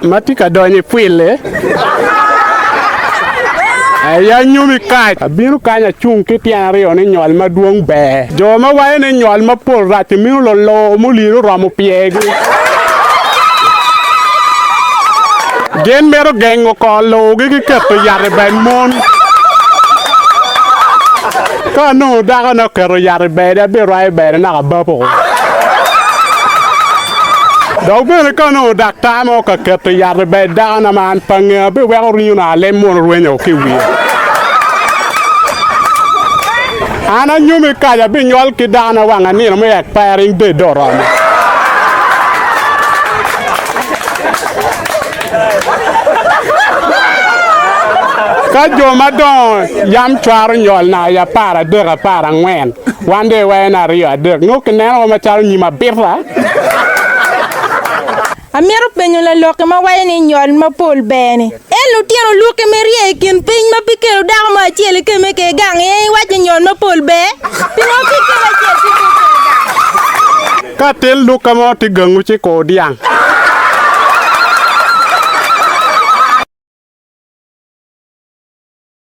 matika donye pile ya nyumi kai binu kanya chung kitian rio ni nyol maduong be jo ma wae ni nyol ma pol rat minu lo muliro romo piegi gen mero gengo ko lo gi keto yare ben mon ka no daga na kero yare be da be rai be na ka bapo dog be ka no dakta mo ka keto yare be da na man pang be we ri na le mon ruenyo ki wi ana nyumi ka be nyol ki da na wanga ni mo ek pairing de doron ka jo madon yam chwar nyol na ya para de ga para ngwen wande we na rio de ngok ne o ma chal ni ma birra amero penyo la loke ma wae ni nyol ma pol bene elu tieno luke merie kin piny ma pikelo dago ma chiele ke meke gang wache nyol ma pol be pino pikelo chiele ka tel luka mo ti gangu chi ko diang